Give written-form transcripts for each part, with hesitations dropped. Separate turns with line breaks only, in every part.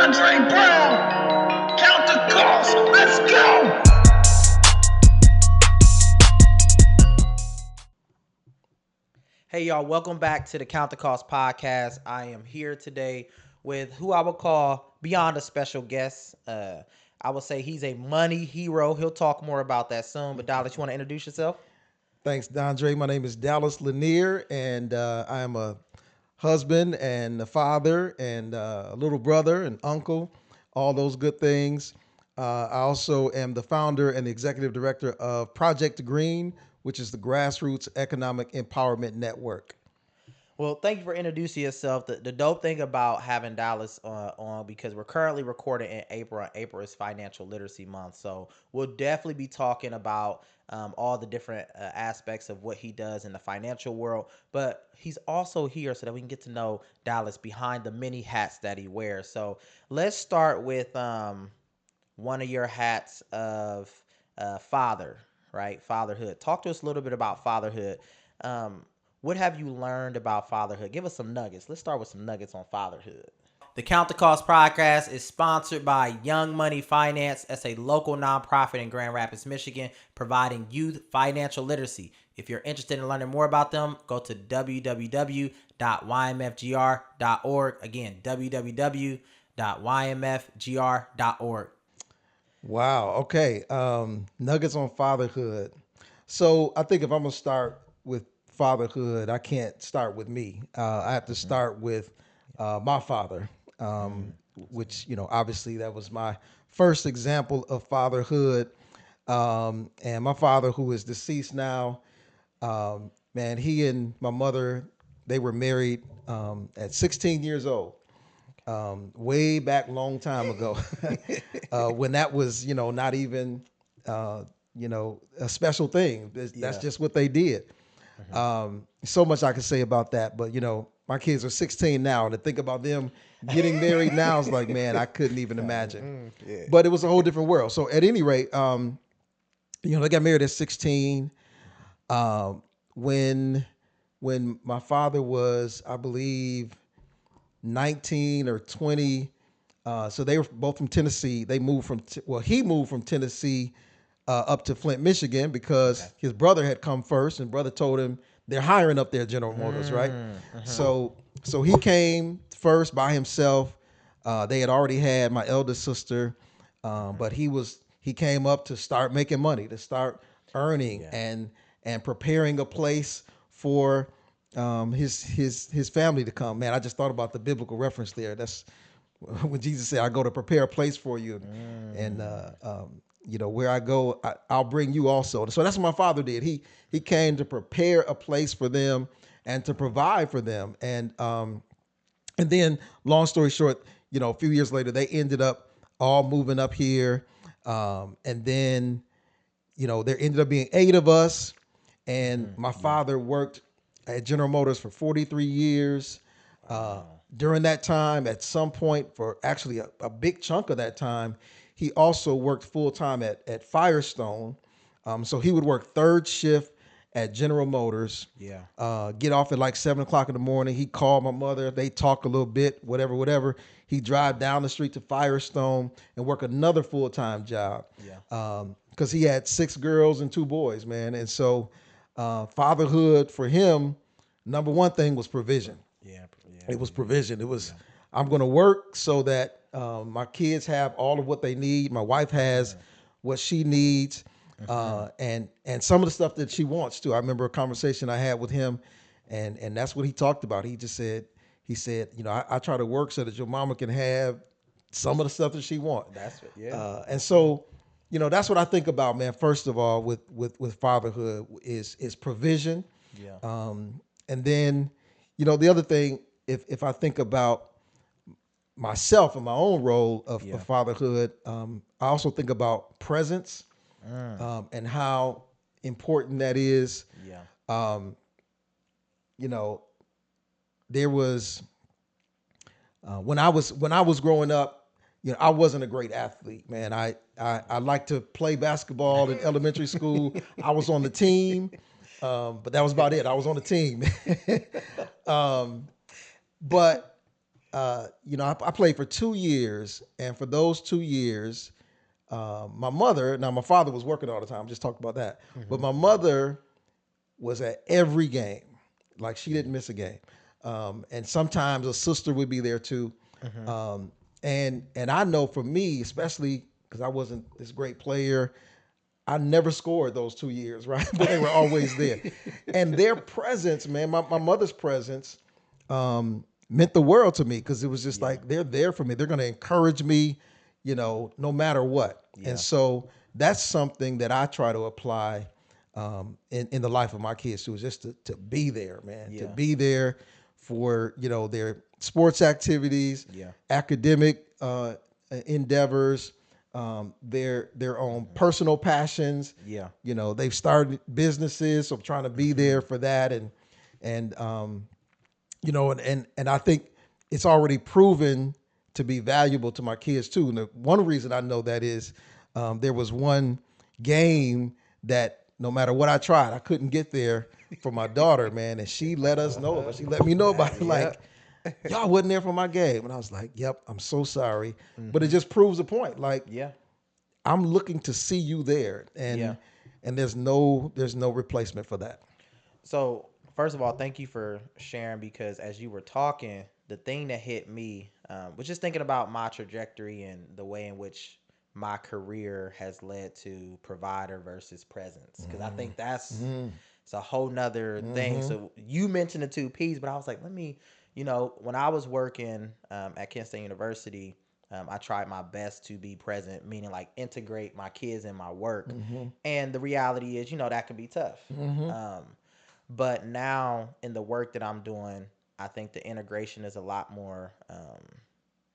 Dondreá Brown. Count the cost. Let's go.
Hey y'all, welcome back to the Count the Cost podcast. I am here today with who I would call beyond a special guest. I would say he's a money hero. He'll talk more about that soon. But Dallas, you want to introduce yourself?
Thanks, Dondreá. My name is Dallas Lenear, and I am a husband and a father and a little brother and uncle, all those good things. I also am the founder and the executive director of Project Green, which is the grassroots economic empowerment network.
Well, thank you for introducing yourself. The dope thing about having Dallas on, because we're currently recording in April. April is Financial Literacy Month. So we'll definitely be talking about all the different aspects of what he does in the financial world. But he's also here so that we can get to know Dallas behind the many hats that he wears. So let's start with one of your hats of father, right? Fatherhood. Talk to us a little bit about fatherhood. What have you learned about fatherhood? Give us some nuggets. Let's start with some nuggets on fatherhood. The Count the Cost podcast is sponsored by Young Money Finance. That's a local nonprofit in Grand Rapids, Michigan, providing youth financial literacy. If you're interested in learning more about them, go to www.ymfgr.org. Again, www.ymfgr.org.
Wow. Okay. Nuggets on fatherhood. So I think if I'm going to start with fatherhood, I can't start with me. I have to start with my father, which, obviously that was my first example of fatherhood. And my father, who is deceased now, man, he and my mother, they were married at 16 years old. Way back long time ago, when that was, not even, a special thing. That's just what they did. So much I could say about that, but my kids are 16 now, and to think about them getting married now is like, man, I couldn't even imagine. But it was a whole different world. So at any rate, they got married at 16. When my father was, I believe, 19 or 20. So they were both from Tennessee. They moved he moved from Tennessee up to Flint, Michigan, because his brother had come first, and brother told him they're hiring up there at General Motors, right? So he came first by himself. They had already had my eldest sister, but he came up to start making money, to start earning and preparing a place for his family to come. Man, I just thought about the biblical reference there. That's when Jesus said, "I go to prepare a place for you, and where I go, I'll bring you also." So that's what my father did. He came to prepare a place for them and to provide for them. And then, long story short, a few years later, they ended up all moving up here, and then there ended up being 8 of us, and my father worked at General Motors for 43 years. During that time, at some point, for actually a big chunk of that time, he also worked full-time at Firestone. So he would work third shift at General Motors. Get off at like 7 o'clock in the morning. He'd call my mother. They talk a little bit, whatever. He'd drive down the street to Firestone and work another full-time job. Because he had 6 girls and 2 boys, man. And so fatherhood for him, number one thing was provision. It was provision. It was, I'm going to work so that my kids have all of what they need. My wife has what she needs, and some of the stuff that she wants too. I remember a conversation I had with him, and that's what he talked about. He said, I try to work so that your mama can have some of the stuff that she wants. That's it. And so, that's what I think about, man. First of all, with fatherhood is provision. And then, the other thing, if I think about myself and my own role of fatherhood, I also think about presence, and how important that is. There was when I was growing up, I wasn't a great athlete, man. I liked to play basketball in elementary school. I was on the team, but that was about it. I was on the team. But I played for 2 years, and for those 2 years, my father was working all the time. Just talked about that, but my mother was at every game. Like she didn't miss a game, and sometimes a sister would be there too. Um, and I know for me, especially because I wasn't this great player, I never scored those 2 years, right? But they were always there. And their presence, man, my mother's presence meant the world to me because it was just like they're there for me. They're going to encourage me, no matter what.
Yeah.
And so that's something that I try to apply in the life of my kids too, is just to be there, man, to be there for, their sports activities, academic endeavors, their own personal passions.
Yeah.
They've started businesses, so I'm trying to be there for that. And I think it's already proven to be valuable to my kids too. And one reason I know that is there was one game that no matter what I tried, I couldn't get there for my daughter, man. And she let us know about it. She let me know about it. Like, y'all wasn't there for my game. And I was like, yep, I'm so sorry. But it just proves a point. Like, I'm looking to see you there. And there's no replacement for that.
So first of all, thank you for sharing, because as you were talking, the thing that hit me was just thinking about my trajectory and the way in which my career has led to provider versus presence. Because I think that's it's a whole nother thing. So you mentioned the 2 P's, but I was like, let me, when I was working at Kent State University, I tried my best to be present, meaning like integrate my kids in my work. And the reality is, that can be tough. But now in the work that I'm doing, I think the integration is a lot more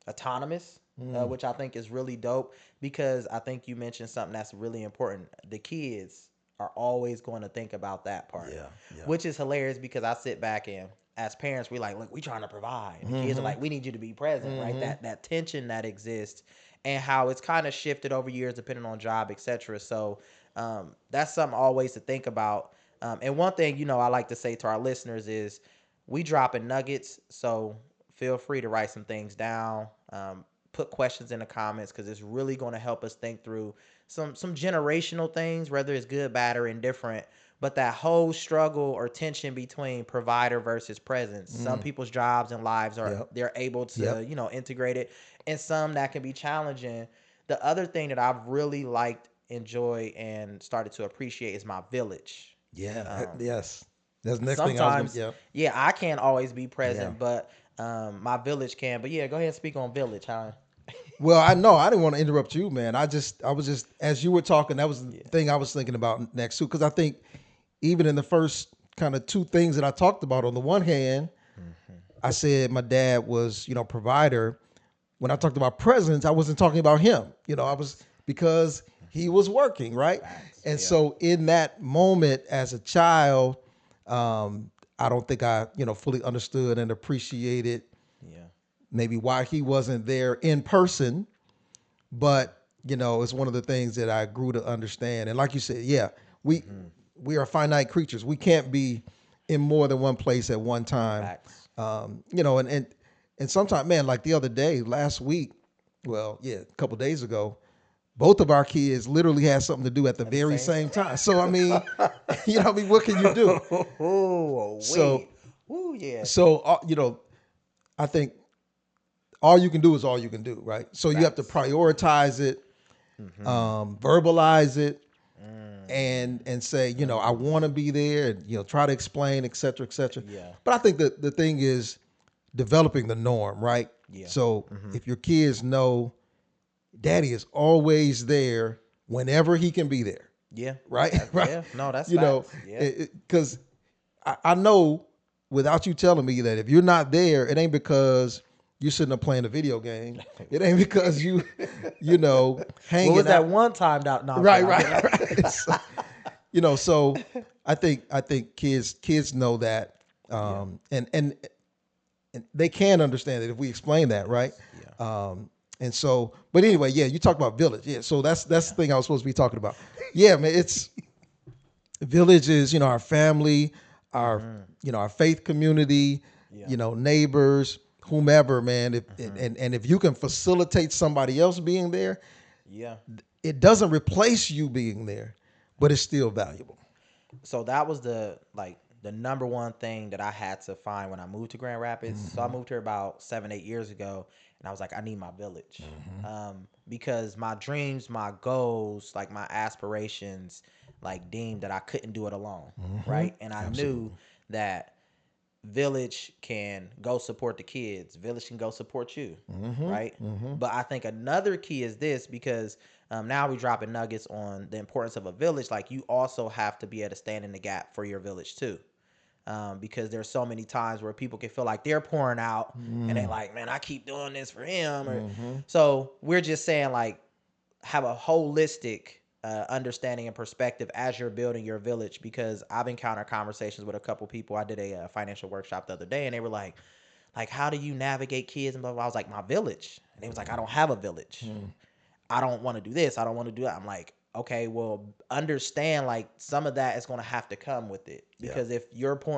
autonomous, which I think is really dope, because I think you mentioned something that's really important. The kids are always going to think about that part, which is hilarious, because I sit back and as parents, we're like, look, we trying to provide. And the kids are like, we need you to be present, right? That tension that exists, and how it's kind of shifted over years depending on job, etc. So that's something always to think about. And one thing, I like to say to our listeners is we dropping nuggets. So feel free to write some things down, put questions in the comments, because it's really going to help us think through some generational things, whether it's good, bad, or indifferent. But that whole struggle or tension between provider versus presence. Some people's jobs and lives they're able to, integrate it, and some that can be challenging. The other thing that I've really liked, enjoyed, and started to appreciate is my village.
Yes. That's the next
Sometimes,
thing
I can't always be present, but my village can. But go ahead and speak on village, huh?
Well, I know I didn't want to interrupt you, man. I was just as you were talking, that was the thing I was thinking about next too, because I think even in the first kind of 2 things that I talked about, on the one hand, I said my dad was, provider. When I talked about presence, I wasn't talking about him. I was, because he was working, right? And so in that moment as a child, I don't think I, fully understood and appreciated maybe why he wasn't there in person. But, it's one of the things that I grew to understand. And like you said, we are finite creatures. We can't be in more than one place at one time. And sometimes, man, like the other day, last week, a couple of days ago, both of our kids literally had something to do at the very same time. So, I mean, what can you do? So, I think all you can do is all you can do, right? So you have to prioritize it, verbalize it, and say, I want to be there, and, try to explain, et cetera, et cetera. But I think that the thing is developing the norm, right? So if your kids know daddy is always there whenever he can be there. Right? Right.
Yeah. No, that's facts.
Because I know without you telling me that if you're not there, it ain't because you sitting up playing a video game. It ain't because you hanging
What was that
out.
one time? No,
Right. So I think kids know that, and they can understand it if we explain that, right? And so, but anyway, you talk about village. So that's the thing I was supposed to be talking about. Man, it's village is, our family, our, our faith community, neighbors, whomever, man. And if you can facilitate somebody else being there,
Yeah.
it doesn't replace you being there, but it's still valuable.
So that was the number one thing that I had to find when I moved to Grand Rapids. So I moved here about 7-8 years ago, and I was like, I need my village, because my dreams, my goals, like my aspirations, like deemed that I couldn't do it alone, right? And I knew that village can go support the kids, village can go support you, right? But I think another key is this, because now we dropping nuggets on the importance of a village. Like, you also have to be able to stand in the gap for your village too, because there's so many times where people can feel like they're pouring out and they're like, man, I keep doing this for him, or so we're just saying, like, have a holistic understanding and perspective as you're building your village, because I've encountered conversations with a couple people. I did a financial workshop the other day, and they were like, how do you navigate kids and blah, blah, blah. I was like, my village. And they was like, I don't have a village. I don't want to do this. I don't want to do that. I'm like, okay, well, understand, like, some of that is going to have to come with it, because if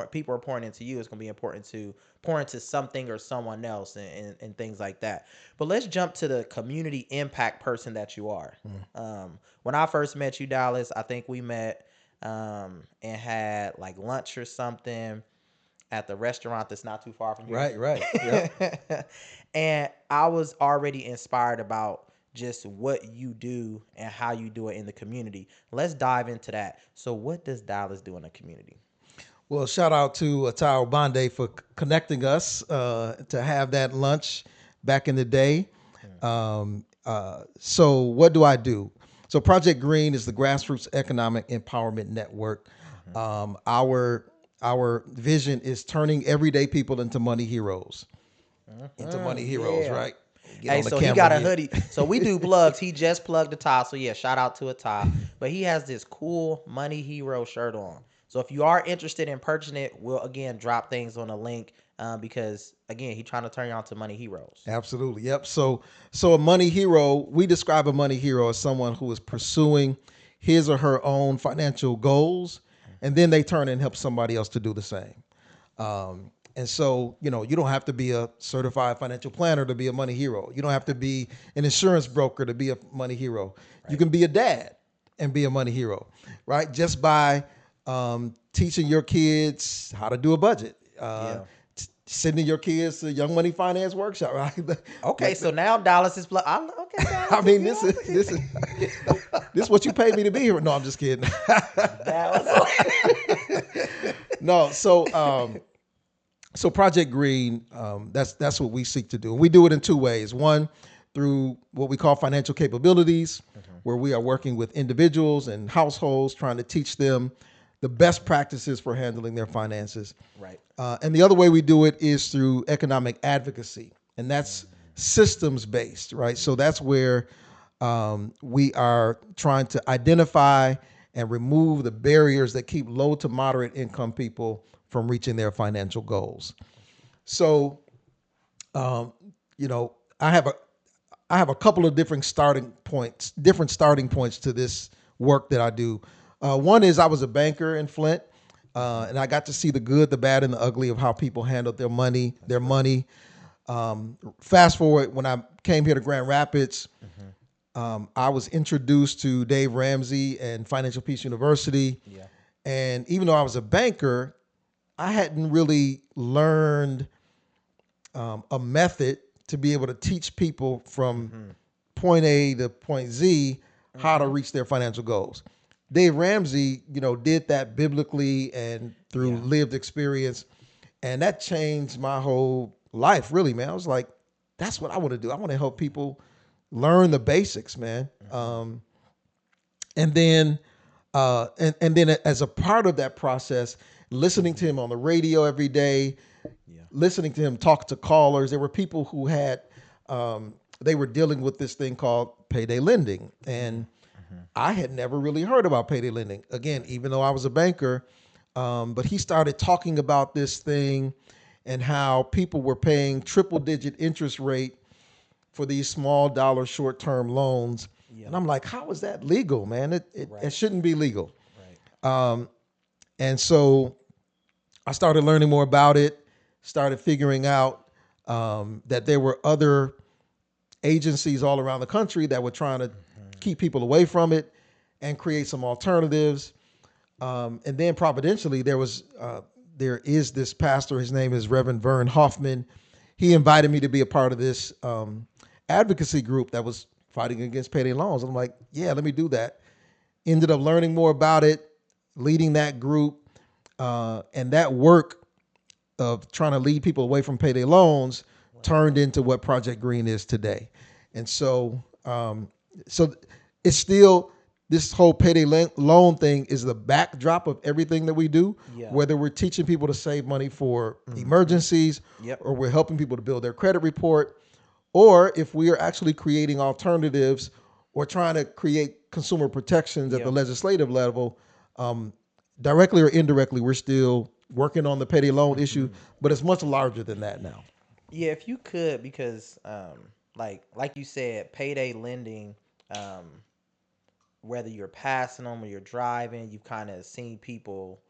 people are pouring into you, it's going to be important to pour into something or someone else, and things like that. But let's jump to the community impact person that you are. When I first met you, Dallas, I think we met and had like lunch or something at the restaurant that's not too far from here.
Right. Yeah.
And I was already inspired about just what you do and how you do it in the community. Let's dive into that. So what does Dallas do in the community?
Well, shout out to Atao Bande for connecting us to have that lunch back in the day. So what do I do? So Project Green is the grassroots economic empowerment network. Our vision is turning everyday people into money heroes.
Yeah.
Right? Get
Hey,
on the
so he
camera
got a
here.
hoodie. So we do plugs. He just plugged Atah. So yeah, shout out to Atah. But he has this cool Money Hero shirt on. So if you are interested in purchasing it, we'll again drop things on a link, because again, he's trying to turn you on to money heroes.
Absolutely. Yep. So a money hero, we describe a money hero as someone who is pursuing his or her own financial goals, and then they turn and help somebody else to do the same. And so, you don't have to be a certified financial planner to be a money hero. You don't have to be an insurance broker to be a money hero. Right. You can be a dad and be a money hero, right? Just by teaching your kids how to do a budget. Sending your kids to Young Money Finance Workshop, right?
Okay, so now Dallas is okay. Dallas,
I mean, this is what you paid me to be here. No, I'm just kidding. No, so Project Green, that's what we seek to do. We do it in two ways. One, through what we call financial capabilities, where we are working with individuals and households, trying to teach them the best practices for handling their finances.
Right.
And the other way we do it is through economic advocacy, and that's systems based, right? So that's where we are trying to identify and remove the barriers that keep low to moderate income people from reaching their financial goals. So, I have a couple of different starting points to this work that I do. One is I was a banker in Flint, and I got to see the good, the bad, and the ugly of how people handled their money. Fast forward, when I came here to Grand Rapids, I was introduced to Dave Ramsey and Financial Peace University. Yeah. And even though I was a banker, I hadn't really learned a method to be able to teach people from point A to point Z how to reach their financial goals. Dave Ramsey, did that biblically and through lived experience, and that changed my whole life, really, man. I was like, that's what I want to do. I want to help people learn the basics, man. And then as a part of that process, listening to him on the radio every day, listening to him talk to callers. There were people who had, they were dealing with this thing called payday lending. And I had never really heard about payday lending. Again, even though I was a banker, but he started talking about this thing and how people were paying triple-digit interest rate for these small dollar short-term loans. Yeah. And I'm like, how is that legal, man? It shouldn't be legal. Right. And so I started learning more about it, started figuring out that there were other agencies all around the country that were trying to keep people away from it and create some alternatives. And then providentially, there is this pastor. His name is Reverend Vern Hoffman. He invited me to be a part of this advocacy group that was fighting against payday loans. I'm like, yeah, let me do that. Ended up learning more about it, leading that group, and that work of trying to lead people away from payday loans turned into what Project Green is today. And so, so it's still, this whole payday loan thing is the backdrop of everything that we do, whether we're teaching people to save money for emergencies, or we're helping people to build their credit report, or if we are actually creating alternatives or trying to create consumer protections at the legislative level, directly or indirectly, we're still working on the payday loan issue, but it's much larger than that now.
Yeah, if you could, because like you said, payday lending, whether you're passing them or you're driving, you've kind of seen people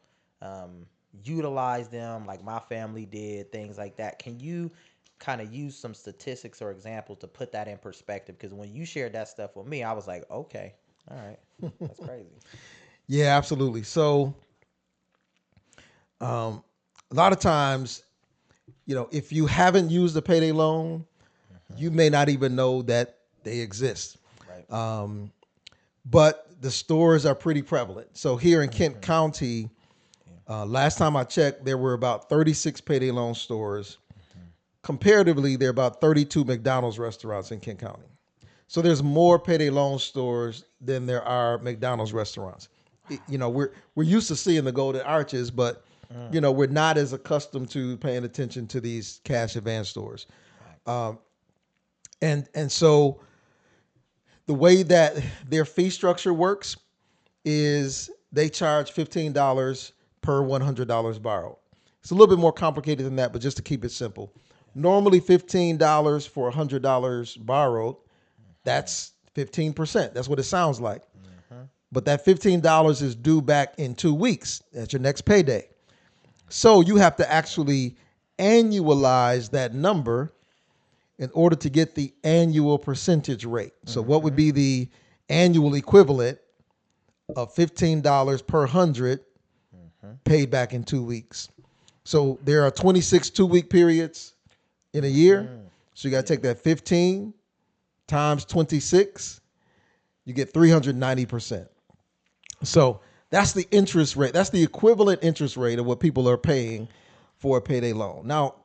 utilize them, like my family did, things like that. Can you kind of use some statistics or examples to put that in perspective? Because when you shared that stuff with me, I was like, okay, all right, that's crazy.
Yeah, absolutely. So a lot of times, if you haven't used a payday loan, you may not even know that they exist.
Right.
But the stores are pretty prevalent. So here in Kent County, last time I checked, there were about 36 payday loan stores. Comparatively, there are about 32 McDonald's restaurants in Kent County. So there's more payday loan stores than there are McDonald's restaurants. We're used to seeing the Golden Arches, but we're not as accustomed to paying attention to these cash advance stores. And so the way that their fee structure works is they charge $15 per $100 borrowed. It's a little bit more complicated than that, but just to keep it simple. Normally $15 for $100 borrowed, that's 15%. That's what it sounds like. But that $15 is due back in 2 weeks. That's your next payday. So you have to actually annualize that number in order to get the annual percentage rate. So what would be the annual equivalent of $15 per 100 paid back in 2 weeks? So there are 26 2-week periods in a year. So you got to take that 15 times 26, you get 390%. So that's the interest rate. That's the equivalent interest rate of what people are paying for a payday loan. Now,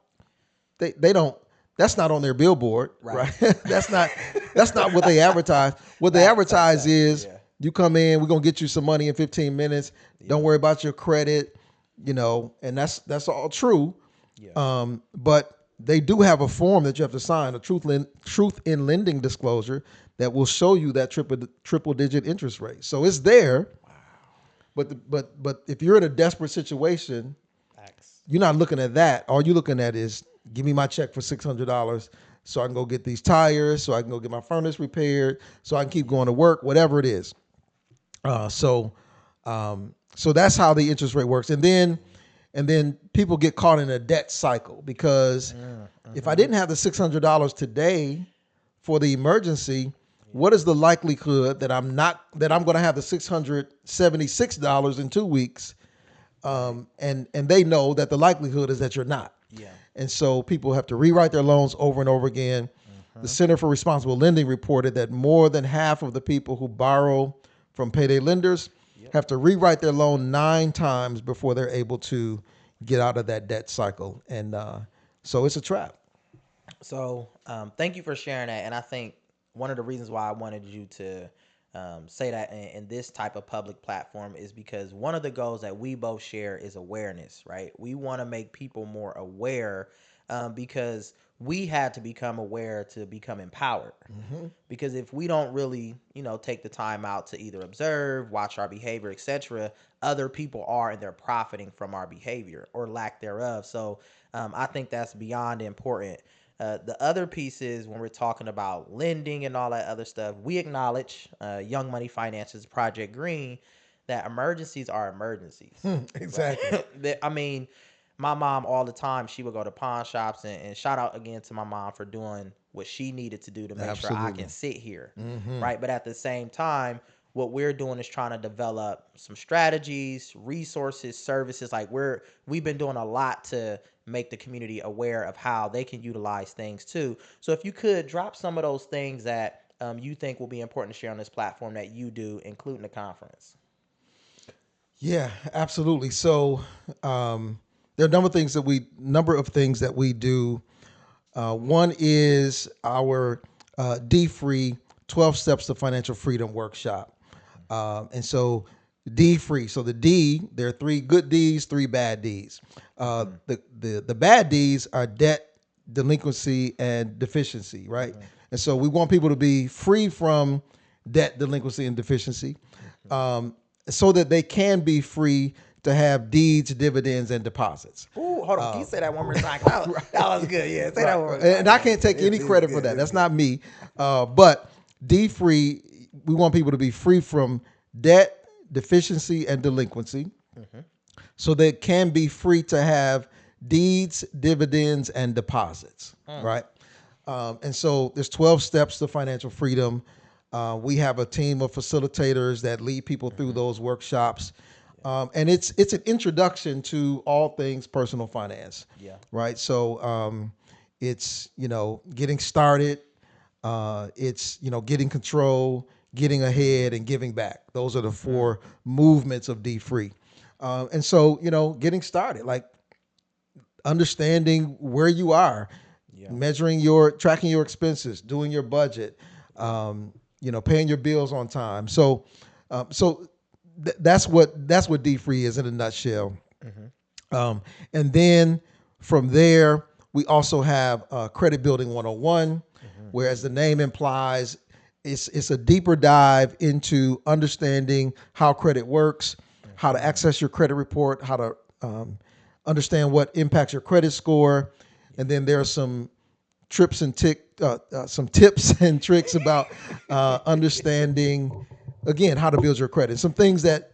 they don't, that's not on their billboard, right? That's not what they advertise. What they advertise is you come in, we're going to get you some money in 15 minutes. Don't worry about your credit, and that's all true. But they do have a form that you have to sign, a truth in lending disclosure that will show you that triple digit interest rate. So it's there. But if you're in a desperate situation, you're not looking at that. All you're looking at is, give me my check for $600 so I can go get these tires, so I can go get my furnace repaired, so I can keep going to work, whatever it is. So that's how the interest rate works. And then people get caught in a debt cycle because if I didn't have the $600 today for the emergency, what is the likelihood that I'm going to have the $676 in 2 weeks? And they know that the likelihood is that you're not.
Yeah.
And so people have to rewrite their loans over and over again. The Center for Responsible Lending reported that more than half of the people who borrow from payday lenders have to rewrite their loan 9 times before they're able to get out of that debt cycle. And so it's a trap.
So thank you for sharing that. And I think one of the reasons why I wanted you to say that in this type of public platform is because one of the goals that we both share is awareness, right? We want to make people more aware because we had to become aware to become empowered. Because if we don't really, take the time out to either observe, watch our behavior, etc., other people are, and they're profiting from our behavior or lack thereof. So I think that's beyond important. The other piece is when we're talking about lending and all that other stuff, we acknowledge Young Money Finance's Project Green that emergencies are emergencies.
Exactly.
I mean, my mom all the time, she would go to pawn shops, and shout out again to my mom for doing what she needed to do to make sure I
Absolutely.
can sit here. Right. But at the same time, what we're doing is trying to develop some strategies, resources, services. Like we've been doing a lot to make the community aware of how they can utilize things too. So if you could drop some of those things that you think will be important to share on this platform that you do, including the conference.
Yeah, absolutely. So there are a number of things that we do. One is our D-Free 12 Steps to Financial Freedom workshop. And so D-Free. So the D, there are 3 good Ds, 3 bad Ds. The bad Ds are debt, delinquency, and deficiency, right? And so we want people to be free from debt, delinquency, and deficiency, so that they can be free to have deeds, dividends, and deposits.
Ooh, hold on. Can you say that one more time? That was good. Yeah, say that one more time.
And I can't take any credit for that. That's not me. But D-Free, we want people to be free from debt, deficiency, and delinquency, so they can be free to have deeds, dividends, and deposits, right? And so there's 12 steps to financial freedom. We have a team of facilitators that lead people through those workshops. And it's an introduction to all things personal finance.
Yeah.
Right. So it's, getting started. It's, getting control, getting ahead, and giving back. Those are the 4 movements of D-Free. And so, getting started, like understanding where you are, tracking your expenses, doing your budget, paying your bills on time. So, that's what D-Free is in a nutshell. And then from there, we also have Credit Building 101, where, as the name implies, it's a deeper dive into understanding how credit works, how to access your credit report, how to understand what impacts your credit score, and then there are some tips and tricks about understanding, again, how to build your credit. Some things that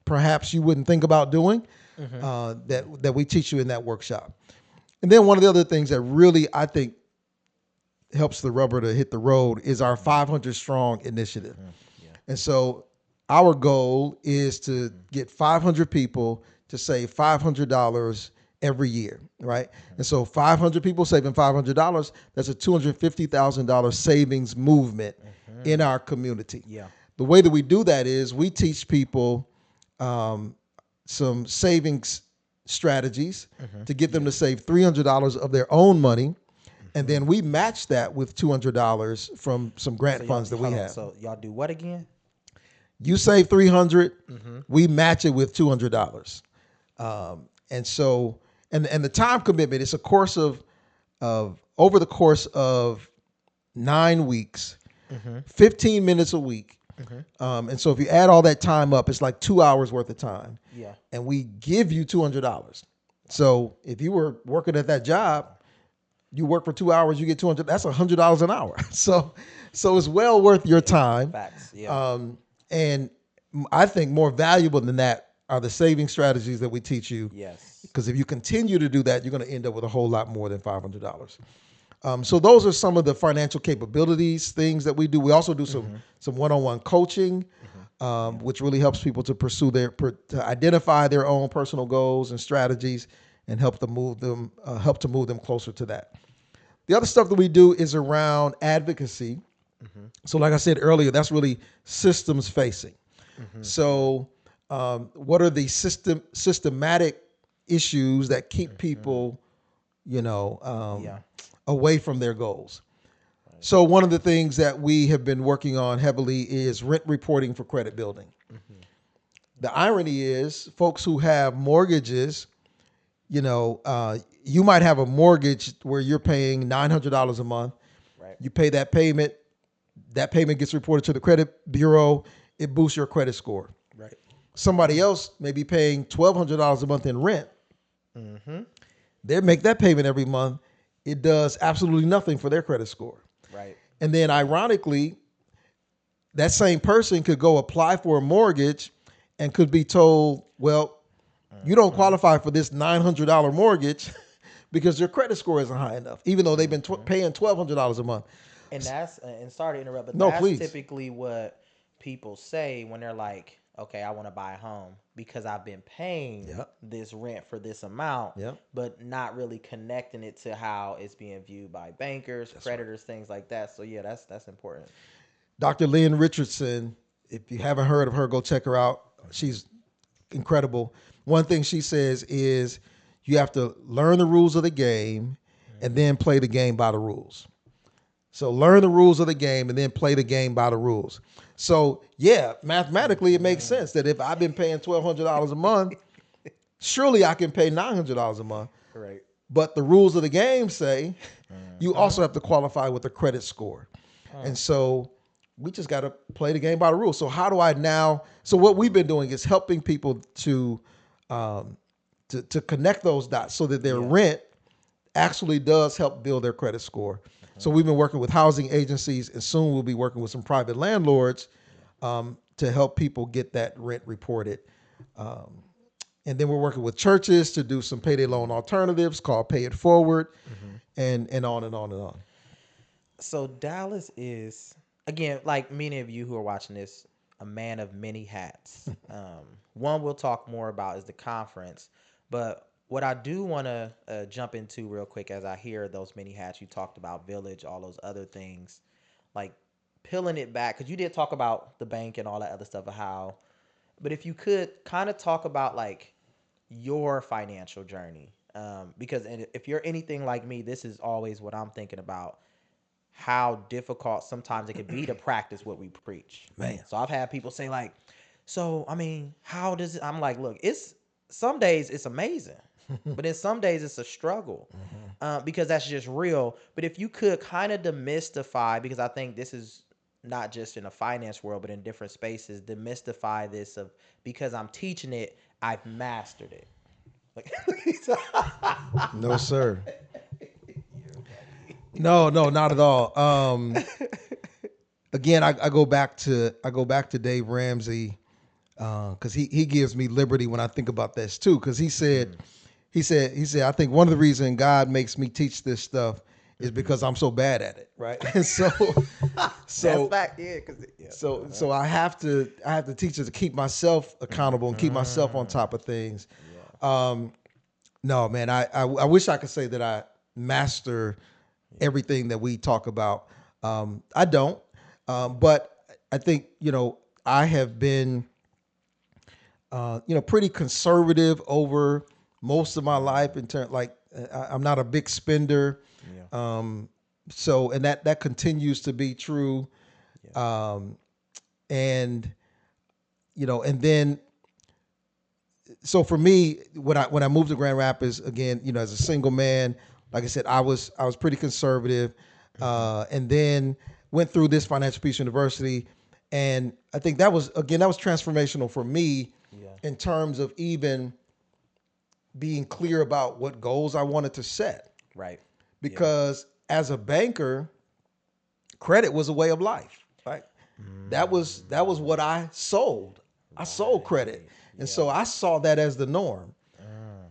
perhaps you wouldn't think about doing, that we teach you in that workshop. And then one of the other things that really, I think, helps the rubber to hit the road is our 500 Strong initiative. And so our goal is to get 500 people to save $500 every year, right? And so 500 people saving $500, that's a $250,000 savings movement in our community.
Yeah.
The way that we do that is we teach people some savings strategies to get them to save $300 of their own money. And then we match that with $200 from some grant funds that we have.
So y'all do what again?
You save $300, we match it with $200. And so, and the time commitment, it's a course of over the course of 9 weeks, 15 minutes a week. And so if you add all that time up, it's like 2 hours worth of time.
Yeah.
And we give you $200. So if you were working at that job, you work for 2 hours, you get $200. That's $100 an hour. So it's well worth your time.
Facts. Yeah.
And I think more valuable than that are the saving strategies that we teach you.
Yes.
Because if you continue to do that, you're going to end up with a whole lot more than $500. So those are some of the financial capabilities, things that we do. We also do some one-on-one coaching, which really helps people to pursue to identify their own personal goals and strategies, and help to move them closer to that. The other stuff that we do is around advocacy. So like I said earlier, that's really systems facing. So what are the systematic issues that keep people, away from their goals? So one of the things that we have been working on heavily is rent reporting for credit building. The irony is folks who have mortgages, you might have a mortgage where you're paying $900 a month.
Right.
You pay that payment gets reported to the credit bureau. It boosts your credit score.
Right.
Somebody else may be paying $1,200 a month in rent. They make that payment every month. It does absolutely nothing for their credit score.
Right.
And then ironically, that same person could go apply for a mortgage and could be told, well, You don't qualify for this $900 mortgage because your credit score isn't high enough, even though they've been paying $1,200 a month.
And that's and sorry to interrupt, but
No,
that's
please.
typically what people say when they're like, "Okay, I want to buy a home because I've been paying
Yep.
this rent for this amount,"
Yep.
but not really connecting it to how it's being viewed by bankers, creditors, things like that. So yeah, that's important.
Dr. Lynn Richardson, if you haven't heard of her, go check her out. She's incredible. One thing she says is you have to learn the rules of the game and then play the game by the rules. So learn the rules of the game and then play the game by the rules. So yeah, mathematically it makes sense that if I've been paying $1,200 a month, surely I can pay $900 a month.
Right.
But the rules of the game say you also have to qualify with a credit score. And so we just got to play the game by the rules. So how do I now? So what we've been doing is helping people to connect those dots so that their rent actually does help build their credit score. So we've been working with housing agencies, and soon we'll be working with some private landlords to help people get that rent reported. And then we're working with churches to do some payday loan alternatives called Pay It Forward, and on and on and on.
So Dallas is, again, like many of you who are watching this, a man of many hats. One we'll talk more about is the conference, but what I do want to jump into real quick as I hear those many hats you talked about, Village, all those other things, like peeling it back, because you did talk about the bank and all that other stuff of how, but if you could kind of talk about like your financial journey, because if you're anything like me, this is always what I'm thinking about, how difficult sometimes it can be to practice what we preach.
Man.
So I've had people say like, so I mean, how does it? I'm like, look, it's some days it's amazing, but then some days it's a struggle, because that's just real. But if you could kind of demystify, because I think this is not just in a finance world, but in different spaces, demystify this of, because I'm teaching it, I've mastered it. Like,
No, sir. No, not at all. Again, I go back to Dave Ramsey because he gives me liberty when I think about this too. Because he said I think one of the reasons God makes me teach this stuff is because I'm so bad at it, right? And so
that's fact, yeah.
So I have to teach it to keep myself accountable and keep myself on top of things. No, man, I wish I could say that I master everything that we talk about. I don't, but I think I have been pretty conservative over most of my life in terms I'm not a big spender. So and that continues to be true. And then so for me, when I moved to Grand Rapids again, as a single man, like I said, I was pretty conservative, and then went through this Financial Peace University, and I think that was transformational for me in terms of even being clear about what goals I wanted to set.
Right.
Because as a banker, credit was a way of life. Right. That was what I sold. I sold credit. And so I saw that as the norm.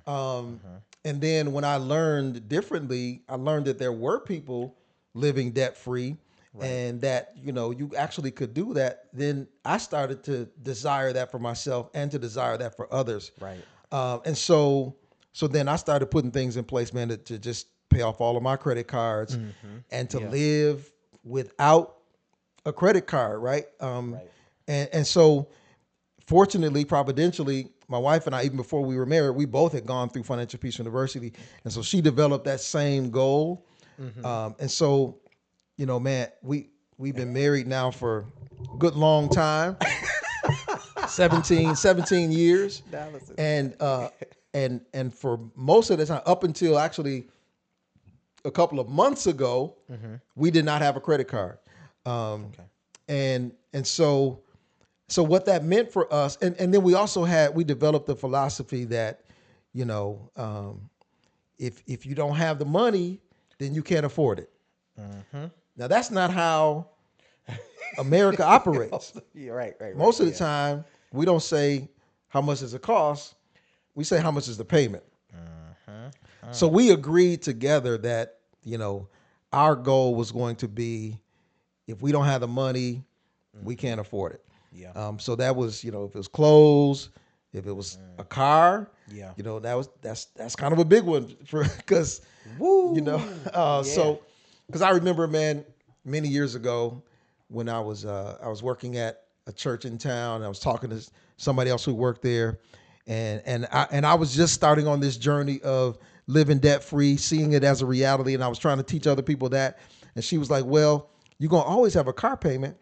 And then when I learned differently, I learned that there were people living debt free, and that, you actually could do that. Then I started to desire that for myself and to desire that for others.
Right.
And so then I started putting things in place, man, to just pay off all of my credit cards and to live without a credit card. Right. And so fortunately, providentially, my wife and I, even before we were married, we both had gone through Financial Peace University. And so she developed that same goal. And so, man, we've been married now for a good long time, 17 years. And for most of the time, up until actually a couple of months ago, we did not have a credit card. And so what that meant for us, and then we developed the philosophy that, if you don't have the money, then you can't afford it. Now that's not how America operates.
Right.
Most of the time, we don't say how much does it cost. we say, how much is the payment? So we agreed together that, our goal was going to be, if we don't have the money, we can't afford it.
Yeah.
So that was, if it was clothes, if it was a car,
Yeah.
that's kind of a big one for, because,
Yeah.
so, because I remember, man, many years ago when I was working at a church in town, and I was talking to somebody else who worked there, and I was just starting on this journey of living debt free, seeing it as a reality, and I was trying to teach other people that. And she was like, "Well, you're gonna always have a car payment,"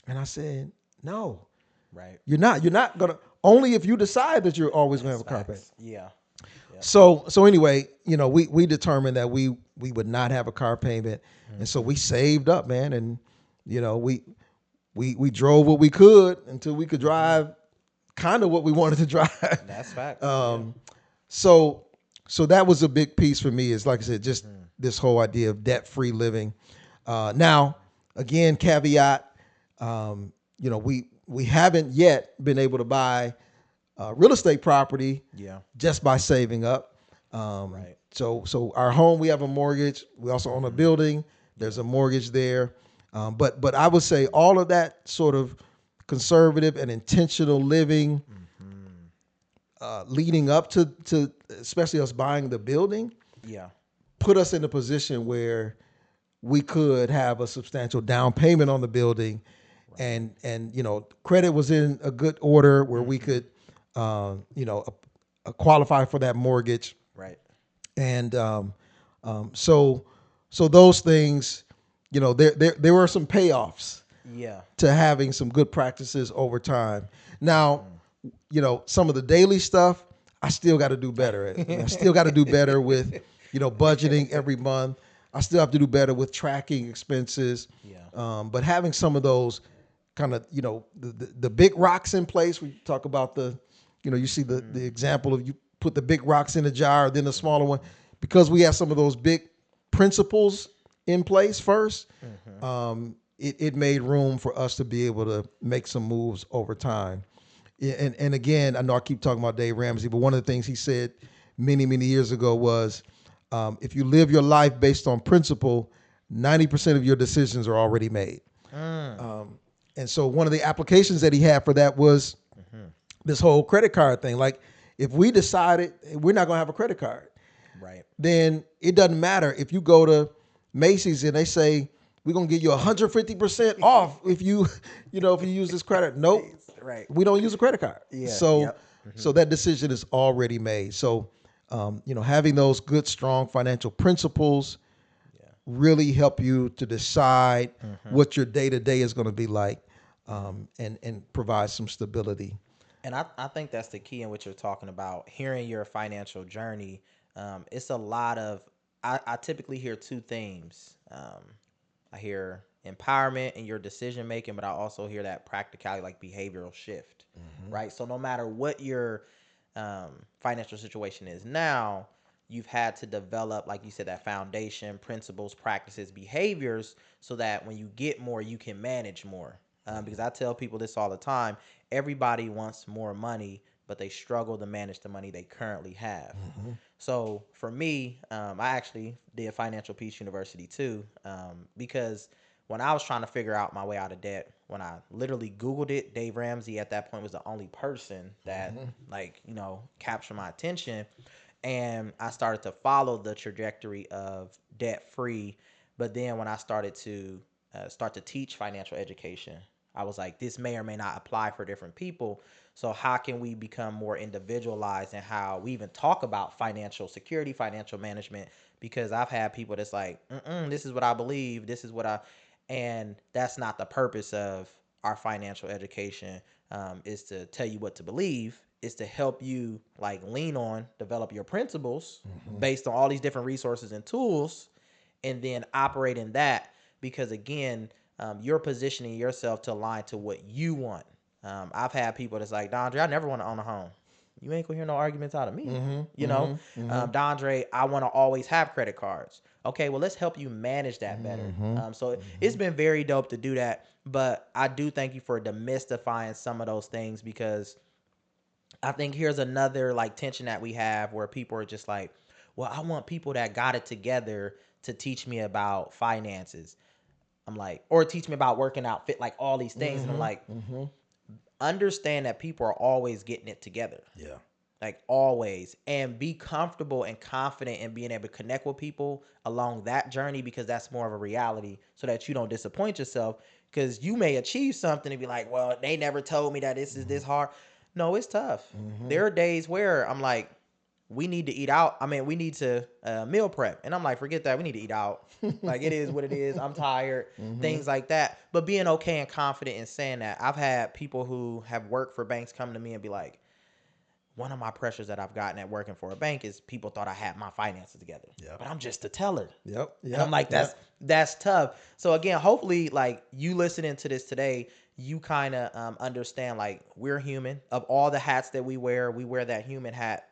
and I said, "No,
Right.
you're not. You're not gonna. Only if you decide that you're always gonna have a car payment."
Facts. Yeah.
So anyway, we determined that we would not have a car payment, and so we saved up, man, and we drove what we could until we could drive kind of what we wanted to drive.
That's facts.
So that was a big piece for me, is like I said, just this whole idea of debt-free living. Now, again, caveat, we haven't yet been able to buy real estate property
Yeah.
just by saving up.
Right.
So our home, we have a mortgage. We also own a building. There's a mortgage there. But I would say all of that sort of conservative and intentional living, leading up to especially us buying the building,
Yeah.
put us in a position where we could have a substantial down payment on the building, and credit was in a good order where we could qualify for that mortgage.
Right.
And so those things, there were some payoffs
Yeah.
to having some good practices over time. Now, some of the daily stuff, I still got to do better at. I still got to do better with, budgeting every month. I still have to do better with tracking expenses.
Yeah.
But having some of those kind of, the big rocks in place, we talk about you see the example of you put the big rocks in a jar, then the smaller one, because we have some of those big principles in place first. It made room for us to be able to make some moves over time. And again, I know I keep talking about Dave Ramsey, but one of the things he said many, many years ago was, if you live your life based on principle, 90% of your decisions are already made. And so one of the applications that he had for that was this whole credit card thing. Like, if we decided we're not going to have a credit card,
Right.
then it doesn't matter if you go to Macy's and they say, we're going to give you 150% off if you use this credit. Nope.
Right.
We don't use a credit card.
Yeah.
So,
Yep.
so that decision is already made. So, having those good, strong financial principles really help you to decide what your day-to-day is going to be like, and provide some stability.
And I think that's the key in what you're talking about. Hearing your financial journey, it's a lot of, I typically hear two themes. I hear empowerment in your decision making, but I also hear that practicality, like behavioral shift, right? So no matter what your financial situation is now, you've had to develop, like you said, that foundation, principles, practices, behaviors, so that when you get more, you can manage more. Because I tell people this all the time: everybody wants more money, but they struggle to manage the money they currently have. So for me, I actually did Financial Peace University too, because when I was trying to figure out my way out of debt, when I literally Googled it, Dave Ramsey at that point was the only person that captured my attention. And I started to follow the trajectory of debt free. But then when I started to teach financial education, I was like, this may or may not apply for different people. So how can we become more individualized in how we even talk about financial security, financial management? Because I've had people that's like, this is what I believe. This is what and that's not the purpose of our financial education, is to tell you what to believe. Is to help you lean on, develop your principles based on all these different resources and tools, and then operate in that. Because again, you're positioning yourself to align to what you want. I've had people that's like, Dondreá, I never want to own a home. You ain't gonna hear no arguments out of me. Dondreá, I want to always have credit cards. Okay, well, let's help you manage that better. So it's been very dope to do that. But I do thank you for demystifying some of those things, because I think here's another like tension that we have where people are just like, well, I want people that got it together to teach me about finances. I'm like, or teach me about working out, fit, like all these things. And I'm like, understand that people are always getting it together.
Yeah.
Like always. And be comfortable and confident in being able to connect with people along that journey, because that's more of a reality, so that you don't disappoint yourself. Because you may achieve something and be like, well, they never told me that this is this hard. No, it's tough. There are days where I'm like, we need to eat out. I mean, we need to meal prep. And I'm like, forget that. We need to eat out. Like, it is what it is. I'm tired. Things like that. But being okay and confident in saying that. I've had people who have worked for banks come to me and be like, one of my pressures that I've gotten at working for a bank is people thought I had my finances together.
Yep.
But I'm just a teller.
Yep.
And I'm like, that's tough. So again, hopefully, like, you listening to this today, you kind of understand, like, we're human. Of all the hats that we wear that human hat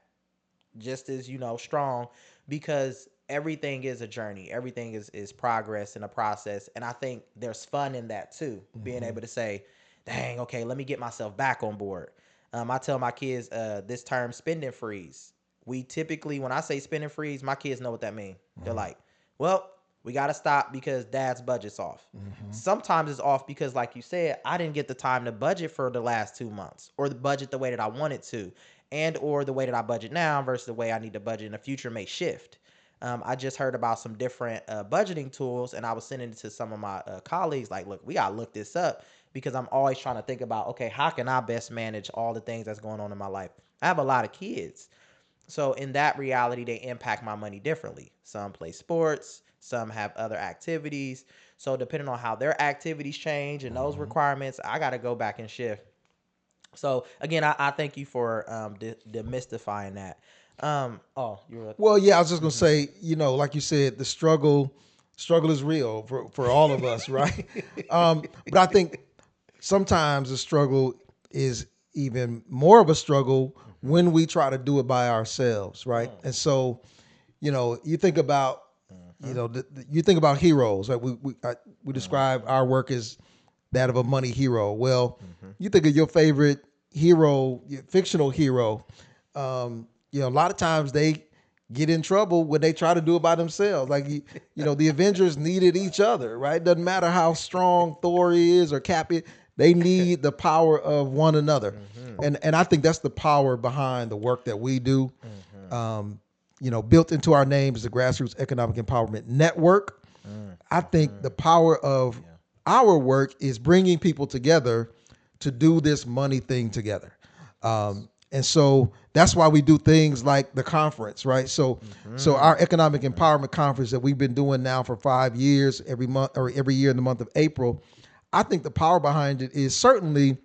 just as, strong, because everything is a journey. Everything is progress and a process. And I think there's fun in that too. Being able to say, dang, okay, let me get myself back on board. I tell my kids this term, spending freeze. We typically, when I say spending freeze, my kids know what that means. They're like, well, we got to stop because dad's budget's off. Sometimes it's off because, like you said, I didn't get the time to budget for the last 2 months, or the budget the way that I wanted to, and or the way that I budget now versus the way I need to budget in the future may shift. I just heard about some different budgeting tools, and I was sending it to some of my colleagues like, look, we got to look this up, because I'm always trying to think about, okay, how can I best manage all the things that's going on in my life? I have a lot of kids. So in that reality, they impact my money differently. Some play sports, some have other activities. So depending on how their activities change and those requirements, I got to go back and shift. So again, I thank you for demystifying that.
Well, yeah, I was just gonna say, like you said, the struggle is real for all of us, right? But I think sometimes the struggle is even more of a struggle when we try to do it by ourselves, right? And so, you think about, you think about heroes, right? We describe our work as that of a money hero. Well, you think of your favorite hero, your fictional hero. A lot of times they get in trouble when they try to do it by themselves. Like, the Avengers needed each other, right? Doesn't matter how strong Thor is or Cap is, they need the power of one another. And I think that's the power behind the work that we do. Built into our name is the Grassroots Economic Empowerment Network. I think the power of our work is bringing people together to do this money thing together. And so that's why we do things like the conference, right? So our economic empowerment conference that we've been doing now for 5 years, every month or every year in the month of April, I think the power behind it is certainly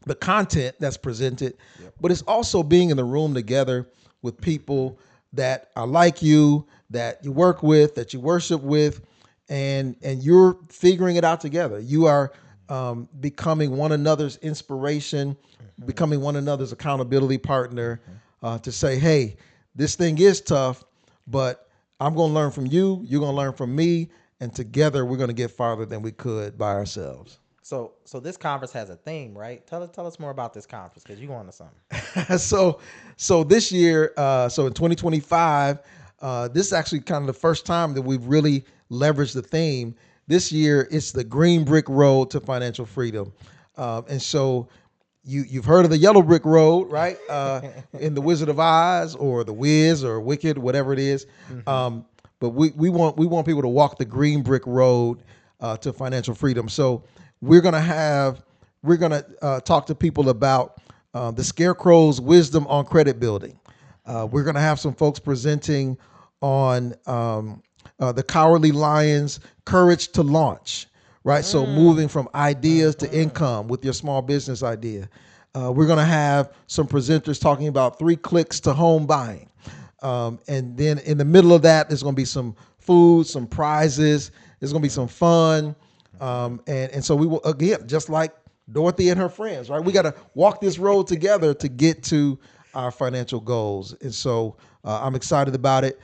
the content that's presented, but it's also being in the room together with people that are like you, that you work with, that you worship with, and you're figuring it out together. You are becoming one another's inspiration, becoming one another's accountability partner, to say, hey, this thing is tough, but I'm going to learn from you. You're going to learn from me. And together we're going to get farther than we could by ourselves.
So this conference has a theme, right? Tell us more about this conference, because you're going to something.
So this year, so in 2025, this is actually kind of the first time that we've really leveraged the theme. This year, it's the Green Brick Road to Financial Freedom. And so you've heard of the Yellow Brick Road, right? In The Wizard of Oz or The Wiz or Wicked, whatever it is. But we want people to walk the Green Brick Road to financial freedom. So we're gonna talk to people about the Scarecrow's wisdom on credit building. We're gonna have some folks presenting on the Cowardly Lion's courage to launch. Right, so moving from ideas to income with your small business idea. We're gonna have some presenters talking about 3 clicks to home buying. And then in the middle of that, there's going to be some food, some prizes. There's going to be some fun. And so we will, again, just like Dorothy and her friends, right? We got to walk this road together to get to our financial goals. And so I'm excited about it.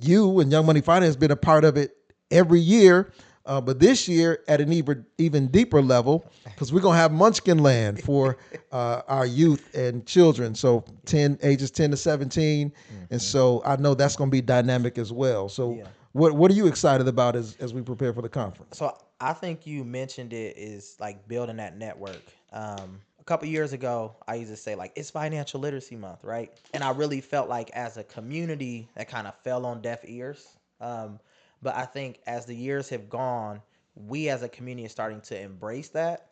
You and Young Money Finance have been a part of it every year. But this year at an even deeper level, because we're going to have Munchkin Land for our youth and children. So ages 10 to 17. And so I know that's going to be dynamic as well. So
Yeah.
what are you excited about as we prepare for the conference?
So I think you mentioned it is like building that network. A couple years ago, I used to say like it's financial literacy month, right? And I really felt like as a community that kind of fell on deaf ears. But I think as the years have gone, we as a community are starting to embrace that,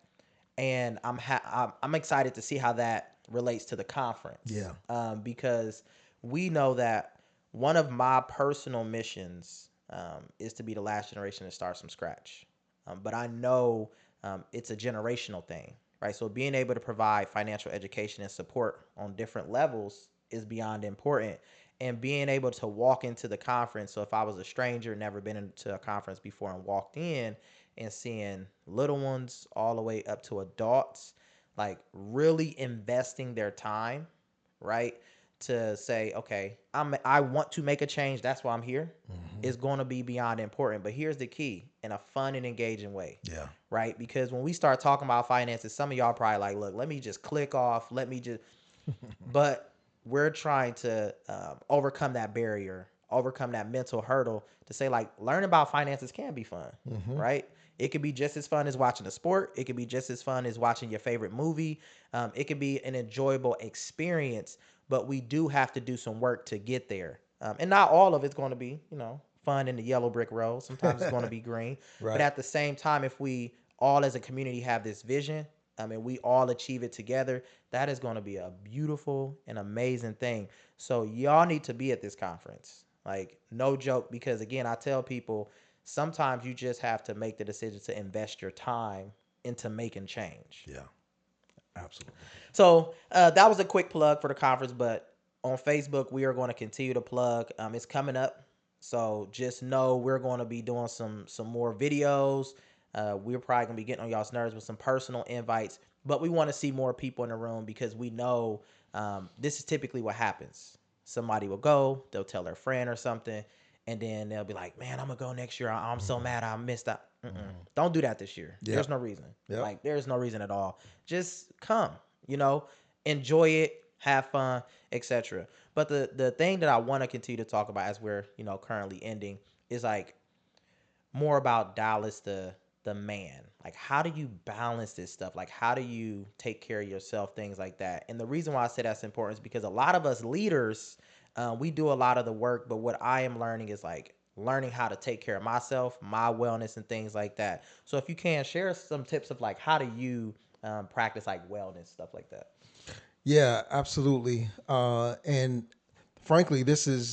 and I'm excited to see how that relates to the conference.
Yeah.
Because we know that one of my personal missions is to be the last generation to start from scratch. But I know it's a generational thing, right? So being able to provide financial education and support on different levels is beyond important. And being able to walk into the conference. So if I was a stranger, never been into a conference before, and walked in and seeing little ones all the way up to adults, like really investing their time, right? To say, okay, I want to make a change. That's why I'm here. Is going to be beyond important. But here's the key: in a fun and engaging way.
Yeah.
Right? Because when we start talking about finances, some of y'all probably like, look, let me just click off. Let me just. But we're trying to overcome that barrier, overcome that mental hurdle to say like learning about finances can be fun, right? It could be just as fun as watching a sport. It could be just as fun as watching your favorite movie. It could be an enjoyable experience, but we do have to do some work to get there. And not all of it's going to be, fun in the yellow brick road. Sometimes it's going to be green.
Right.
But at the same time, if we all as a community have this vision, and we all achieve it together, that is going to be a beautiful and amazing thing. So y'all need to be at this conference. Like, no joke, because again, I tell people sometimes you just have to make the decision to invest your time into making change.
Yeah. Absolutely.
So that was a quick plug for the conference, but on Facebook, we are going to continue to plug. It's coming up. So just know we're going to be doing some more videos. We're probably going to be getting on y'all's nerves with some personal invites, but we want to see more people in the room because we know this is typically what happens. Somebody will go, they'll tell their friend or something, and then they'll be like, man, I'm going to go next year. I'm so mad I missed out. Don't do that this year.
Yep.
There's no reason.
Yep.
Like, there's no reason at all. Just come, enjoy it, have fun, etc. But the thing that I want to continue to talk about as we're, currently ending is like more about Dallas, the man. Like, how do you balance this stuff? Like, how do you take care of yourself? Things like that. And the reason why I say that's important is because a lot of us leaders, we do a lot of the work, but what I am learning is like learning how to take care of myself, my wellness, and things like that. So if you can share some tips of like, how do you practice like wellness, stuff like that?
Yeah, absolutely. And frankly, this is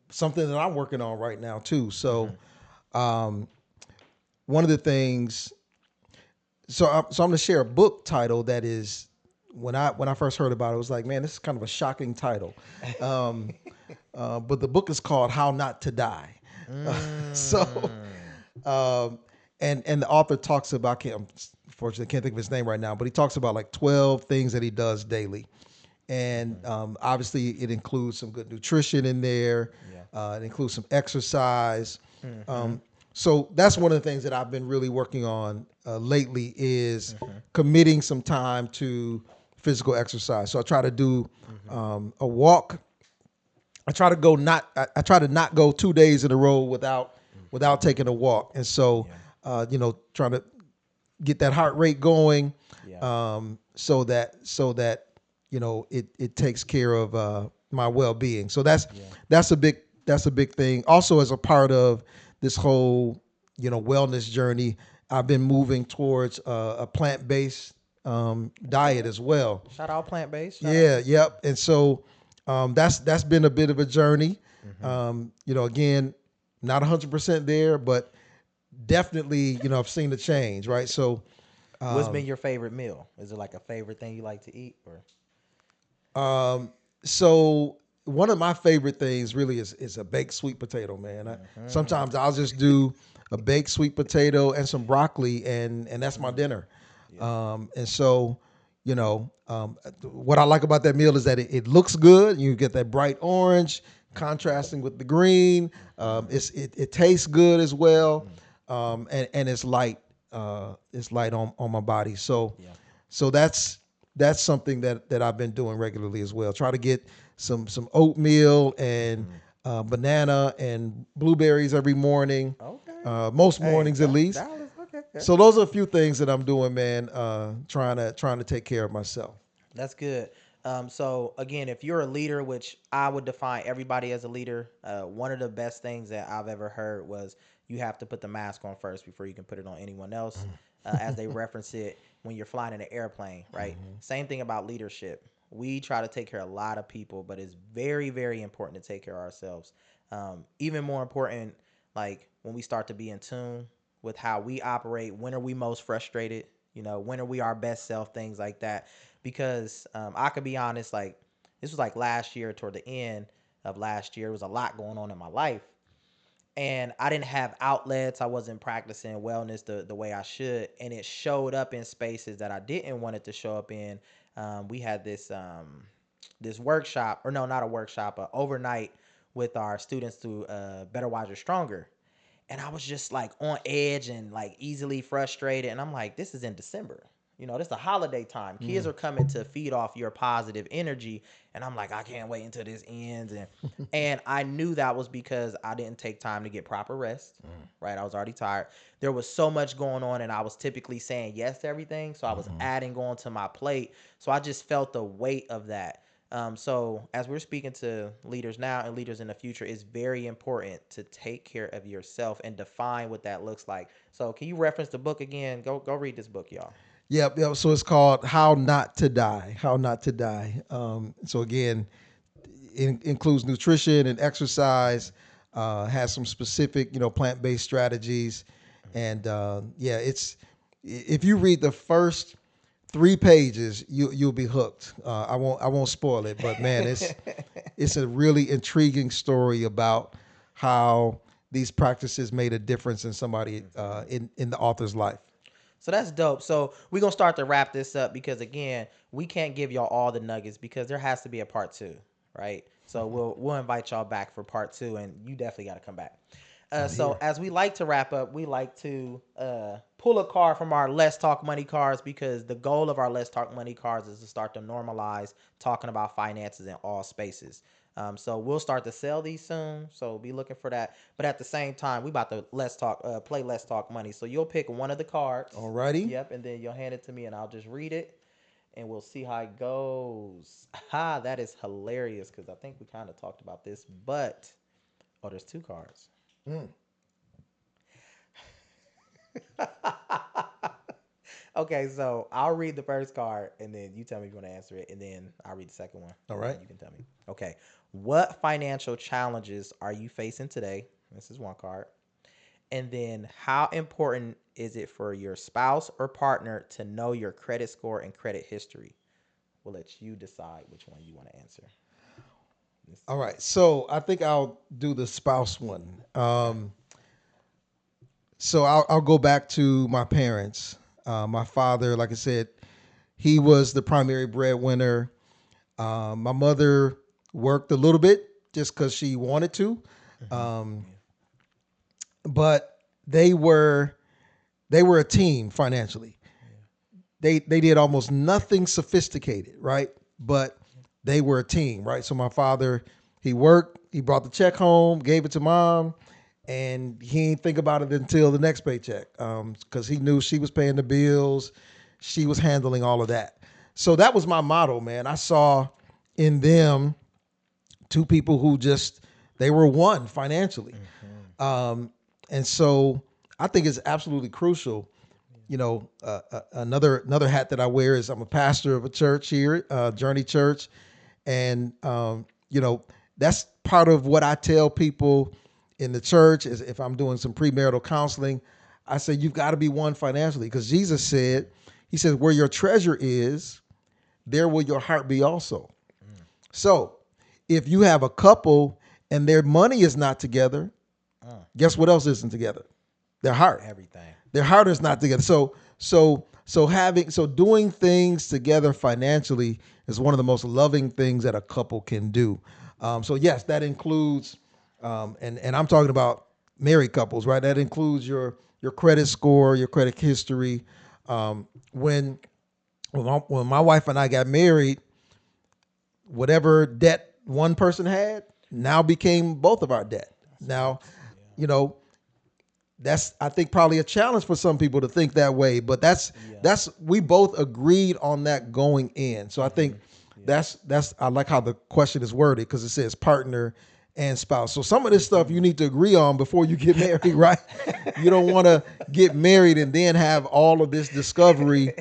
something that I'm working on right now too. So, one of the things, I'm going to share a book title that is, when I first heard about it, I was like, man, this is kind of a shocking title. But the book is called How Not to Die. And the author talks about, unfortunately, I can't think of his name right now, but he talks about like 12 things that he does daily. And obviously it includes some good nutrition in there. It includes some exercise. So that's one of the things that I've been really working on lately is committing some time to physical exercise. So I try to do a walk. I try to not go 2 days in a row without taking a walk. And so, trying to get that heart rate going, so that it takes care of my well-being. So that's a big thing. Also, as a part of this whole wellness journey, I've been moving towards a plant-based diet as well.
Shout out plant-based.
Yep. And so that's been a bit of a journey. Again, not 100% there, but definitely, I've seen the change, right? So
what's been your favorite meal? Is it like a favorite thing you like to eat, or?
So one of my favorite things really is a baked sweet potato, man. Sometimes I'll just do a baked sweet potato and some broccoli, and that's my dinner. And so, what I like about that meal is that it looks good. You get that bright orange contrasting with the green. It tastes good as well. and it's light. It's light on my body. So
Yeah.
so that's something that I've been doing regularly as well. Try to get some oatmeal and banana and blueberries every morning.
Okay.
Most
Hey,
mornings at least.
Dallas. Okay. Okay.
So those are a few things that I'm doing, man. Trying to take care of myself.
That's good. So again, if you're a leader, which I would define everybody as a leader, one of the best things that I've ever heard was you have to put the mask on first before you can put it on anyone else. As they reference it when you're flying in an airplane, right? Same thing about leadership. We try to take care of a lot of people, but it's very, very important to take care of ourselves. Even more important, like when we start to be in tune with how we operate, when are we most frustrated? When are we our best self? Things like that. Because I could be honest, like this was like last year, toward the end of last year, there was a lot going on in my life, and I didn't have outlets. I wasn't practicing wellness the way I should, and it showed up in spaces that I didn't want it to show up in. We had this workshop, or no, not a workshop, but overnight with our students through Better, Wiser, Stronger. And I was just like on edge and like easily frustrated. And I'm like, this is in December. This is the holiday time. Kids are coming to feed off your positive energy. And I'm like, I can't wait until this ends. And I knew that was because I didn't take time to get proper rest. Right. I was already tired. There was so much going on, and I was typically saying yes to everything. So I was adding on to my plate. So I just felt the weight of that. So as we're speaking to leaders now and leaders in the future, it's very important to take care of yourself and define what that looks like. So can you reference the book again? Go read this book, y'all.
Yep. So it's called How Not to Die. How Not to Die. So again, it includes nutrition and exercise. Has some specific, plant-based strategies, and yeah, it's if you read the first 3 pages, you'll be hooked. I won't spoil it, but man, it's a really intriguing story about how these practices made a difference in somebody in the author's life.
So that's dope. So we're gonna start to wrap this up because again, we can't give y'all all the nuggets because there has to be a part two, right? So we'll invite y'all back for part two, and you definitely got to come back. So as we like to wrap up, we like to pull a card from our Let's Talk Money cards because the goal of our Let's Talk Money cards is to start to normalize talking about finances in all spaces. So we'll start to sell these soon. So be looking for that. But at the same time, we about to play Let's Talk Money. So you'll pick one of the cards.
Alrighty.
Yep, and then you'll hand it to me, and I'll just read it, and we'll see how it goes. Ha, that is hilarious because I think we kind of talked about this, but there's two cards. Okay, so I'll read the first card, and then you tell me if you want to answer it, and then I'll read the second one.
All right.
You can tell me. Okay. What financial challenges are you facing today? This is one card. And then how important is it for your spouse or partner to know your credit score and credit history? We'll let you decide which one you want to answer.
All right. So I think I'll do the spouse one. So I'll go back to my parents. My father, like I said, he was the primary breadwinner. My mother worked a little bit just because she wanted to, but they were a team financially. They did almost nothing sophisticated, right? But they were a team, right? So my father, he worked, he brought the check home, gave it to mom, and he didn't think about it until the next paycheck because he knew she was paying the bills, she was handling all of that. So that was my motto, man. I saw in them two people who they were one financially. And so I think it's absolutely crucial. Another hat that I wear is I'm a pastor of a church here, Journey Church. And, that's part of what I tell people in the church is if I'm doing some premarital counseling, I say, you've got to be one financially because Jesus said, he says, where your treasure is, there will your heart be also. So if you have a couple and their money is not together, guess what else isn't together? Their heart.
Everything.
Their heart is not together. So doing things together financially is one of the most loving things that a couple can do. So yes, that includes, and I'm talking about married couples, right? That includes your your credit score, your credit history. When when my wife and I got married, whatever debt one person had now became both of our debt. Now, you know, that's I think probably a challenge for some people to think that way, but that's we both agreed on that going in. So I think that's I like how the question is worded because it says partner and spouse. So some of this stuff you need to agree on before you get married, right? You don't want to get married and then have all of this discovery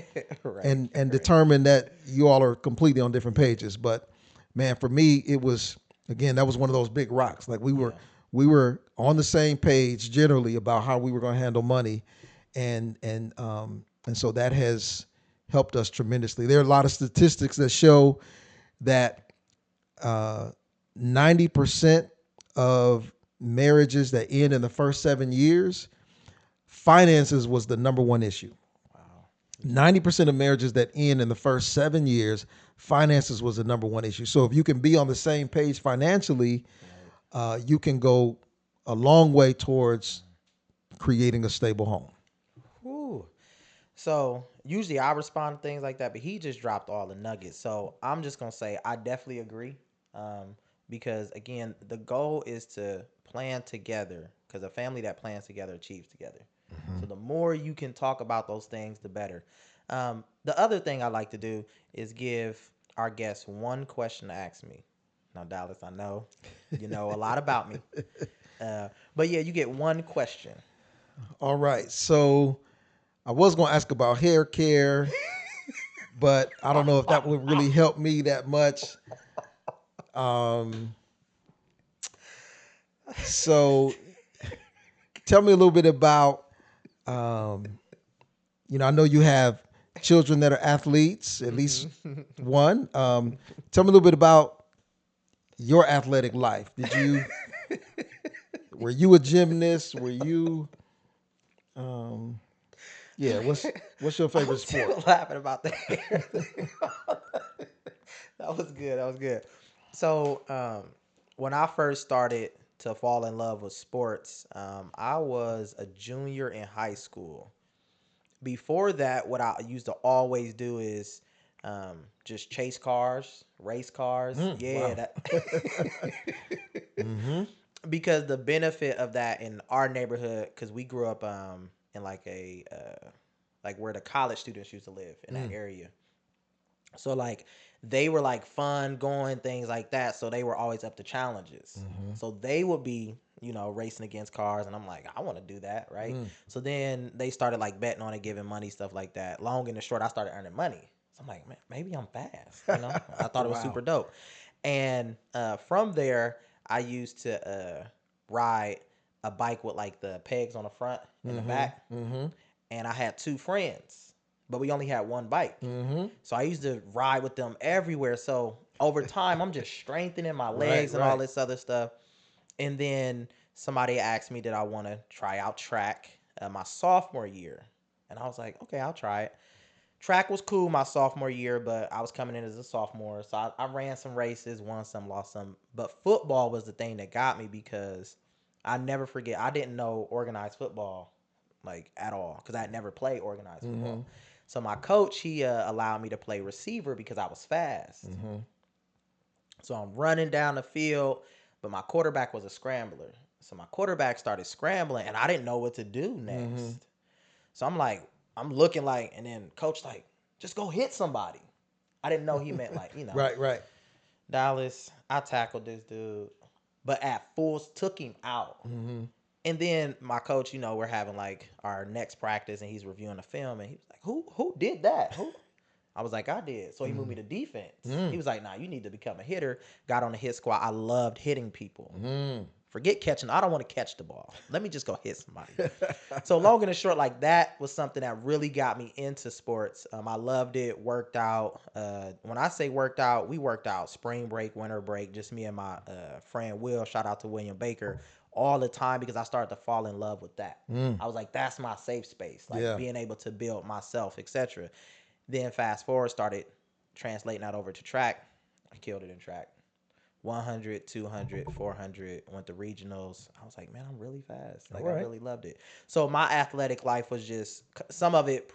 and determine that you all are completely on different pages. But man, for me, it was again that was one of those big rocks. Like we were on the same page generally about how we were going to handle money, and so that has helped us tremendously. There are a lot of statistics that show that 90% of marriages that end in the first 7 years, finances was the number one issue. 90% of marriages that end in the first 7 years, finances was the number one issue. So if you can be on the same page financially, you can go a long way towards creating a stable home.
Whew. So usually I respond to things like that, but he just dropped all the nuggets. So I'm just gonna say I definitely agree, because again, the goal is to plan together. Because a family that plans together achieves together. So the more you can talk about those things, the better. The other thing I like to do is give our guests one question to ask me. Now, Dallas, I know you know a lot about me, but yeah, you get one question.
All right. So I was going to ask about hair care, but I don't know if that would really help me that much. Um, so tell me a little bit about, um, I know you have children that are athletes, at least one. Tell me a little bit about your athletic life. Were you a gymnast? Were you, um, yeah, what's your favorite
I'm still
sport?
laughing about the hair thing. That was good. That was good. So, when I first started to fall in love with sports, I was a junior in high school. Before that, what I used to always do is just chase cars, race cars. Yeah,
Wow.
that
Mm-hmm.
because the benefit of that in our neighborhood, because we grew up in like a like where the college students used to live in that area. So like they were like fun going things like that. So they were always up to challenges. So they would be, racing against cars, and I'm like, I want to do that, right? So then they started like betting on it, giving money, stuff like that. Long and the short, I started earning money. So I'm like, man, maybe I'm fast. I thought it was
Wow.
super dope. And from there, I used to ride a bike with like the pegs on the front and the back, and I had two friends, but we only had one bike. So I used to ride with them everywhere. So over time, I'm just strengthening my
Right,
legs and all
right.
this other stuff. And then somebody asked me, did I want to try out track my sophomore year? And I was like, okay, I'll try it. Track was cool my sophomore year, but I was coming in as a sophomore. So I ran some races, won some, lost some. But football was the thing that got me because I never forget, I didn't know organized football like at all because I had never played organized football. So my coach, he allowed me to play receiver because I was fast. So I'm running down the field, but my quarterback was a scrambler. So my quarterback started scrambling, and I didn't know what to do next. So I'm like, I'm looking like, and then coach like, just go hit somebody. I didn't know he meant like,
Right, right.
Dallas, I tackled this dude, but at full took him out. And then my coach, we're having like our next practice, and he's reviewing the film, and he was like, "Who did that? Who?" I was like, "I did." So he moved me to defense. He was like, "Nah, you need to become a hitter." Got on the hit squad. I loved hitting people. Forget catching. I don't want to catch the ball. Let me just go hit somebody. So long and short, like that was something that really got me into sports. I loved it. Worked out. When I say worked out, we worked out spring break, winter break. Just me and my friend Will. Shout out to William Baker. All the time because I started to fall in love with that. I was like, that's my safe space. Like
Yeah.
being able to build myself, etc. Then fast forward, started translating that over to track. I killed it in track. 100, 200, 400, went to regionals. I was like, man, I'm really fast. Like,
All
I
right.
really loved it. So my athletic life was just some of it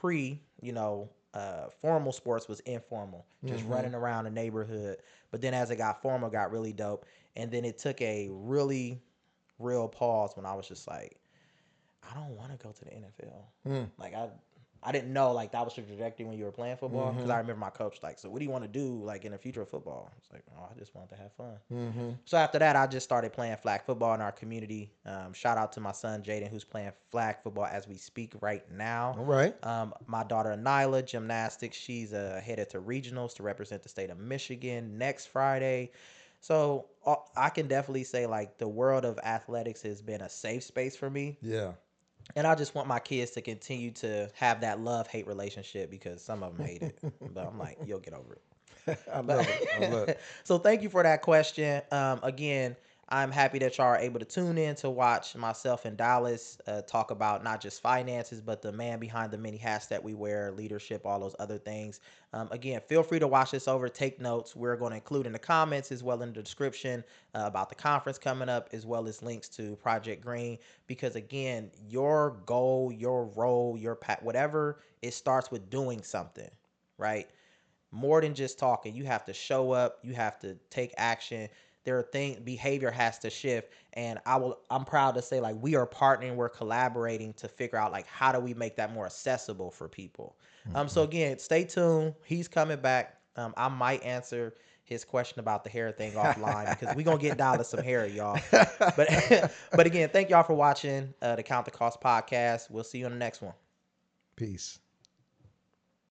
formal sports was informal, just running around the neighborhood. But then as it got formal, it got really dope. And then it took a really real pause when I was just like, I don't want to go to the NFL. Like I didn't know like that was the trajectory when you were playing football, because I remember my coach like, so what do you want to do like in the future of football? I was like, oh, I just want to have fun. So after that, I just started playing flag football in our community. Shout out to my son Jaden, who's playing flag football as we speak right now.
All right.
My daughter Nyla, gymnastics. She's headed to regionals to represent the state of Michigan next Friday. So I can definitely say like the world of athletics has been a safe space for me.
Yeah.
And I just want my kids to continue to have that love-hate relationship, because some of them hate it. But I'm like, you'll get over it.
I love it. I love it.
So thank you for that question. Again, I'm happy that y'all are able to tune in to watch myself and Dallas talk about not just finances, but the man behind the many hats that we wear, leadership, all those other things. Again, feel free to watch this over, take notes. We're going to include in the comments as well in the description about the conference coming up, as well as links to Project Green. Because again, your goal, your role, your whatever, it starts with doing something, right? More than just talking. You have to show up, you have to take action. There are things, behavior has to shift. And I'm proud to say like we are partnering, we're collaborating to figure out like how do we make that more accessible for people. So again, stay tuned. He's coming back. I might answer his question about the hair thing offline, because we're gonna get Dallas some hair, y'all. But again, thank y'all for watching the Count the Cost podcast. We'll see you on the next one.
Peace.